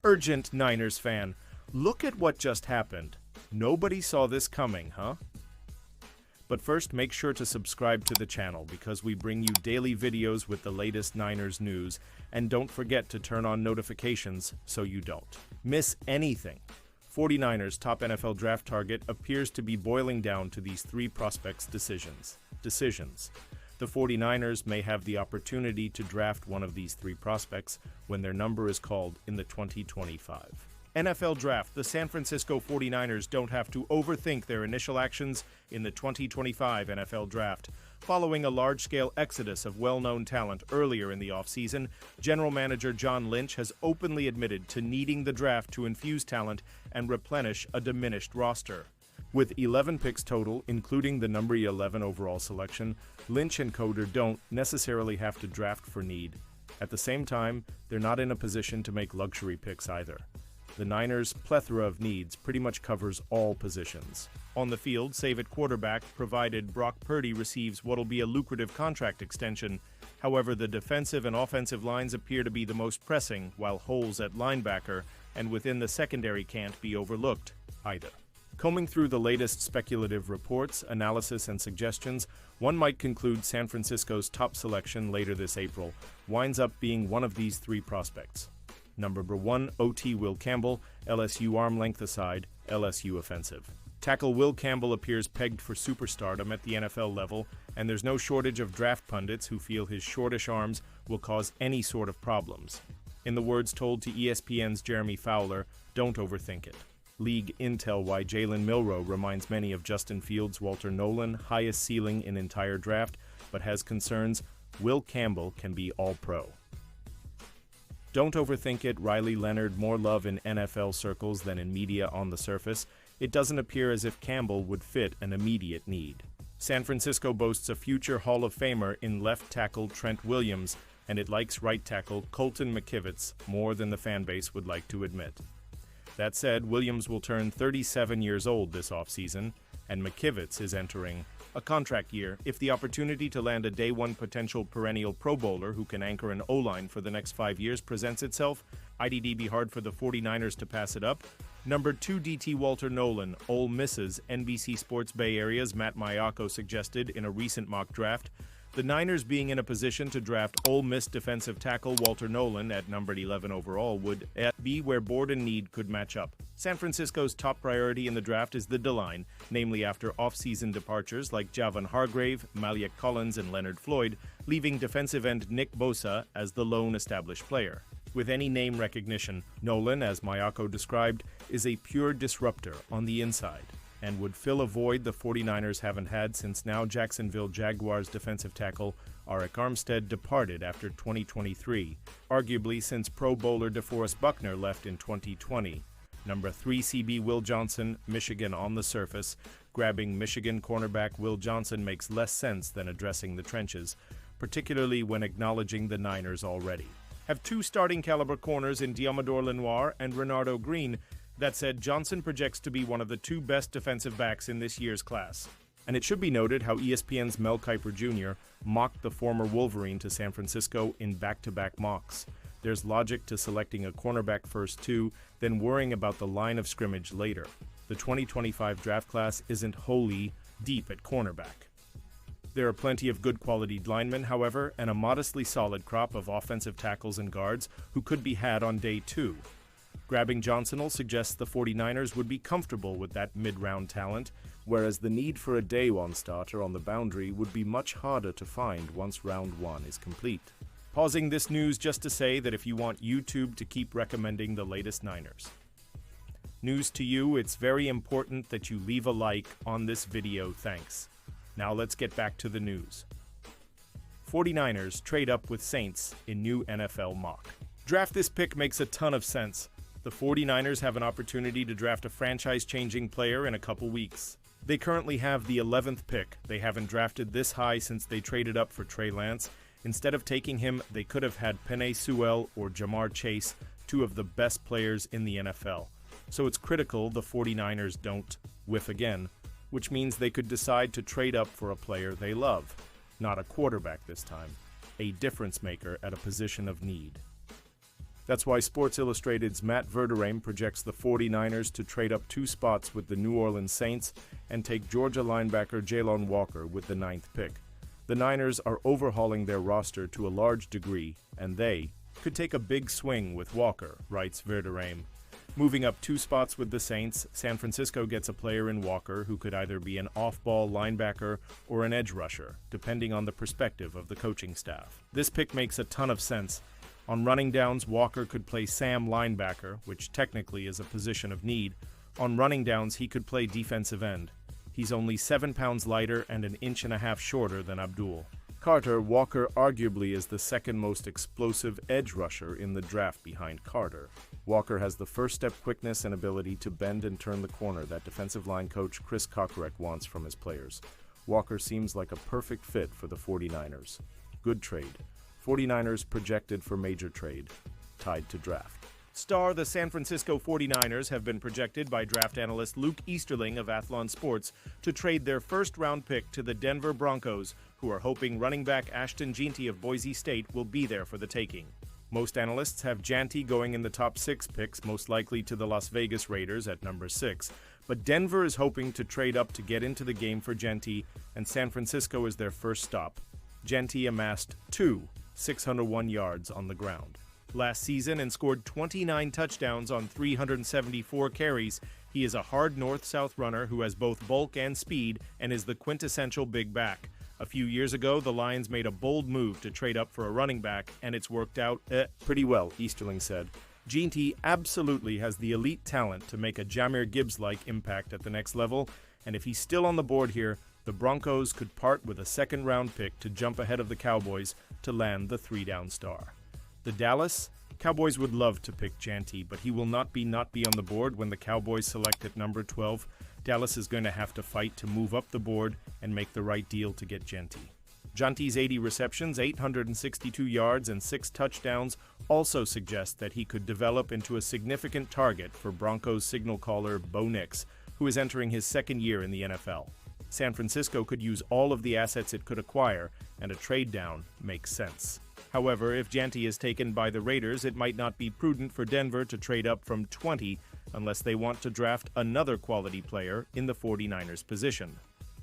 Urgent Niners fan, look at what just happened. Nobody saw this coming, huh? But first, make sure to subscribe to the channel because we bring you daily videos with the latest Niners news, and don't forget to turn on notifications so you don't miss anything. 49ers top NFL draft target appears to be boiling down to these three prospects' decisions. The 49ers may have the opportunity to draft one of these three prospects when their number is called in the 2025 NFL Draft. The San Francisco 49ers don't have to overthink their initial actions in the 2025 NFL Draft. Following a large-scale exodus of well-known talent earlier in the offseason, General Manager John Lynch has openly admitted to needing the draft to infuse talent and replenish a diminished roster. With 11 picks total, including the number 11 overall selection, Lynch and Coder don't necessarily have to draft for need. At the same time, they're not in a position to make luxury picks either. The Niners' plethora of needs pretty much covers all positions. On the field, save at quarterback, provided Brock Purdy receives what'll be a lucrative contract extension. However, the defensive and offensive lines appear to be the most pressing, while holes at linebacker and within the secondary can't be overlooked either. Combing through the latest speculative reports, analysis, and suggestions, one might conclude San Francisco's top selection later this April winds up being one of these three prospects. Number 1, OT Will Campbell, LSU arm length aside, LSU offensive. Tackle Will Campbell appears pegged for superstardom at the NFL level, and there's no shortage of draft pundits who feel his shortish arms will cause any sort of problems. In the words told to ESPN's Jeremy Fowler, don't overthink it. League intel why Jalen Milroe reminds many of Justin Fields' Walter Nolan, highest ceiling in entire draft, but has concerns Will Campbell can be all-pro. Don't overthink it, Riley Leonard, more love in NFL circles than in media on the surface. It doesn't appear as if Campbell would fit an immediate need. San Francisco boasts a future Hall of Famer in left tackle Trent Williams, and it likes right tackle Colton McKivitz more than the fanbase would like to admit. That said, Williams will turn 37 years old this offseason, and McKivitz is entering a contract year. If the opportunity to land a day one potential perennial Pro Bowler who can anchor an O-line for the next 5 years presents itself, it'd be hard for the 49ers to pass it up. Number 2 DT Walter Nolan, Ole Miss's NBC Sports Bay Area's Matt Maiocco suggested in a recent mock draft. The Niners being in a position to draft Ole Miss defensive tackle Walter Nolan at number 11 overall would be where board and need could match up. San Francisco's top priority in the draft is the D-line, namely after off-season departures like Javon Hargrave, Maliek Collins, and Leonard Floyd, leaving defensive end Nick Bosa as the lone established player. With any name recognition, Nolan, as Maiocco described, is a pure disruptor on the inside, and would fill a void the 49ers haven't had since now Jacksonville Jaguars defensive tackle Arik Armstead departed after 2023, arguably since Pro Bowler DeForest Buckner left in 2020. Number 3 CB Will Johnson, Michigan on the surface. Grabbing Michigan cornerback Will Johnson makes less sense than addressing the trenches, particularly when acknowledging the Niners already have 2 starting caliber corners in Diamador Lenoir and Renardo Green. That said, Johnson projects to be one of the 2 best defensive backs in this year's class. And it should be noted how ESPN's Mel Kiper Jr. mocked the former Wolverine to San Francisco in back-to-back mocks. There's logic to selecting a cornerback first too, then worrying about the line of scrimmage later. The 2025 draft class isn't wholly deep at cornerback. There are plenty of good quality linemen, however, and a modestly solid crop of offensive tackles and guards who could be had on day 2. Grabbing Johnson suggests the 49ers would be comfortable with that mid-round talent, whereas the need for a day 1 starter on the boundary would be much harder to find once round 1 is complete. Pausing this news just to say that if you want YouTube to keep recommending the latest Niners news to you, it's very important that you leave a like on this video, thanks. Now let's get back to the news. 49ers trade up with Saints in new NFL mock. Draft this pick makes a ton of sense. The 49ers have an opportunity to draft a franchise-changing player in a couple weeks. They currently have the 11th pick. They haven't drafted this high since they traded up for Trey Lance. Instead of taking him, they could have had Penei Sewell or Jamar Chase, 2 of the best players in the NFL. So it's critical the 49ers don't whiff again, which means they could decide to trade up for a player they love. Not a quarterback this time. A difference maker at a position of need. That's why Sports Illustrated's Matt Verderame projects the 49ers to trade up 2 spots with the New Orleans Saints and take Georgia linebacker Jalen Walker with the 9th pick. The Niners are overhauling their roster to a large degree, and they could take a big swing with Walker, writes Verderame. Moving up 2 spots with the Saints, San Francisco gets a player in Walker who could either be an off-ball linebacker or an edge rusher, depending on the perspective of the coaching staff. This pick makes a ton of sense. On running downs, Walker could play Sam linebacker, which technically is a position of need. On running downs, he could play defensive end. He's only 7 pounds lighter and an inch and a half shorter than Abdul. Carter, Walker arguably is the second most explosive edge rusher in the draft behind Carter. Walker has the first step quickness and ability to bend and turn the corner that defensive line coach Chris Kokorek wants from his players. Walker seems like a perfect fit for the 49ers. Good trade. 49ers projected for major trade, tied to draft. The San Francisco 49ers have been projected by draft analyst Luke Easterling of Athlon Sports to trade their first-round pick to the Denver Broncos, who are hoping running back Ashton Jeanty of Boise State will be there for the taking. Most analysts have Jeanty going in the top 6 picks, most likely to the Las Vegas Raiders at number 6. But Denver is hoping to trade up to get into the game for Jeanty, and San Francisco is their first stop. Jeanty amassed 601 yards on the ground last season and scored 29 touchdowns on 374 carries. He is a hard north-south runner who has both bulk and speed and is the quintessential big back. A few years ago, the Lions made a bold move to trade up for a running back, and it's worked out pretty well, Easterling said. Jeanty absolutely has the elite talent to make a Jahmyr Gibbs-like impact at the next level, and if he's still on the board here, the Broncos could part with a second-round pick to jump ahead of the Cowboys to land the 3-down star. The Dallas Cowboys would love to pick Jeanty, but he will not be on the board when the Cowboys select at number 12. Dallas is going to have to fight to move up the board and make the right deal to get Jeanty. Jeanty's 80 receptions, 862 yards, and 6 touchdowns also suggest that he could develop into a significant target for Broncos signal caller Bo Nix, who is entering his second year in the NFL. San Francisco could use all of the assets it could acquire, and a trade down makes sense. However, if Jeanty is taken by the Raiders, it might not be prudent for Denver to trade up from 20 unless they want to draft another quality player in the 49ers position.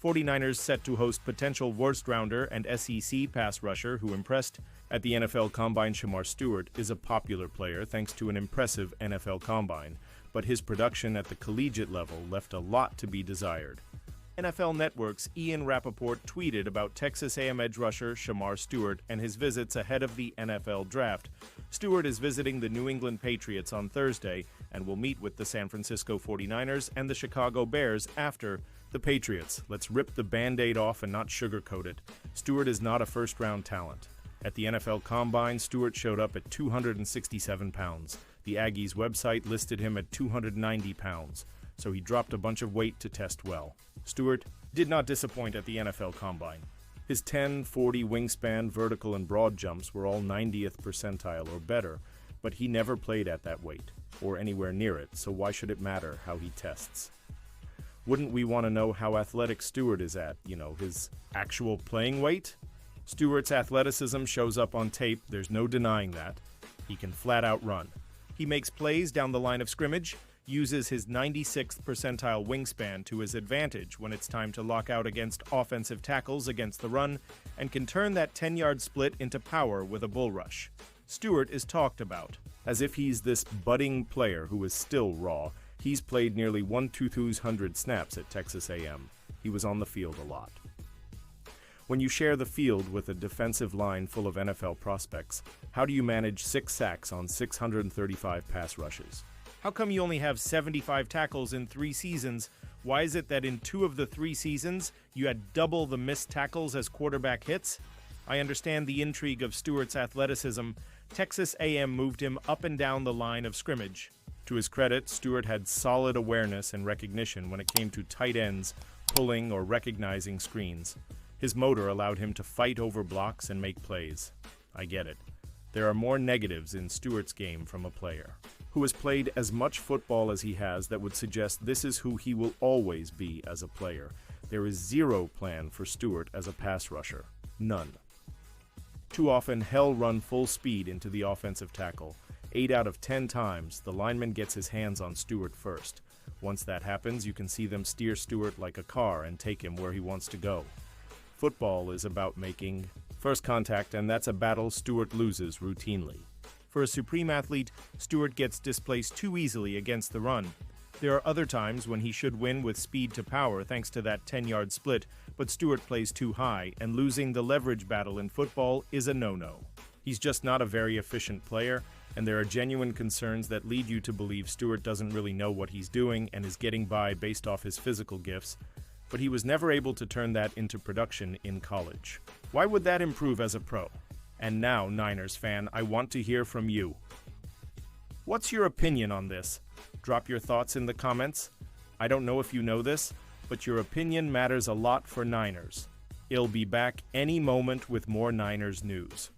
49ers set to host potential worst-rounder and SEC pass rusher who impressed at the NFL Combine. Shamar Stewart is a popular player thanks to an impressive NFL Combine, but his production at the collegiate level left a lot to be desired. NFL Network's Ian Rappaport tweeted about Texas A&M edge rusher Shamar Stewart and his visits ahead of the NFL Draft. Stewart is visiting the New England Patriots on Thursday and will meet with the San Francisco 49ers and the Chicago Bears after the Patriots. Let's rip the Band-Aid off and not sugarcoat it. Stewart is not a first-round talent. At the NFL Combine, Stewart showed up at 267 pounds. The Aggies website listed him at 290 pounds, so he dropped a bunch of weight to test well. Stewart did not disappoint at the NFL Combine. His 10-40 wingspan, vertical and broad jumps were all 90th percentile or better, but he never played at that weight, or anywhere near it, so why should it matter how he tests? Wouldn't we want to know how athletic Stewart is at, his actual playing weight? Stewart's athleticism shows up on tape, there's no denying that. He can flat out run. He makes plays down the line of scrimmage, uses his 96th percentile wingspan to his advantage when it's time to lock out against offensive tackles against the run, and can turn that 10-yard split into power with a bull rush. Stewart is talked about as if he's this budding player who is still raw. He's played nearly 1/200 snaps at Texas A&M. He was on the field a lot. When you share the field with a defensive line full of NFL prospects, how do you manage 6 sacks on 635 pass rushes? How come you only have 75 tackles in 3 seasons? Why is it that in 2 of the 3 seasons, you had double the missed tackles as quarterback hits? I understand the intrigue of Stewart's athleticism. Texas A&M moved him up and down the line of scrimmage. To his credit, Stewart had solid awareness and recognition when it came to tight ends, pulling or recognizing screens. His motor allowed him to fight over blocks and make plays. I get it. There are more negatives in Stewart's game from a player who has played as much football as he has that would suggest this is who he will always be as a player. There is zero plan for Stewart as a pass rusher. None. Too often, Hell run full speed into the offensive tackle. 8 out of 10 times, the lineman gets his hands on Stewart first. Once that happens, you can see them steer Stewart like a car and take him where he wants to go. Football is about making first contact, and that's a battle Stewart loses routinely. For a supreme athlete, Stewart gets displaced too easily against the run. There are other times when he should win with speed to power thanks to that 10-yard split, but Stewart plays too high, and losing the leverage battle in football is a no-no. He's just not a very efficient player, and there are genuine concerns that lead you to believe Stewart doesn't really know what he's doing and is getting by based off his physical gifts, but he was never able to turn that into production in college. Why would that improve as a pro? And now, Niners fan, I want to hear from you. What's your opinion on this? Drop your thoughts in the comments. I don't know if you know this, but your opinion matters a lot for Niners. I'll be back any moment with more Niners news.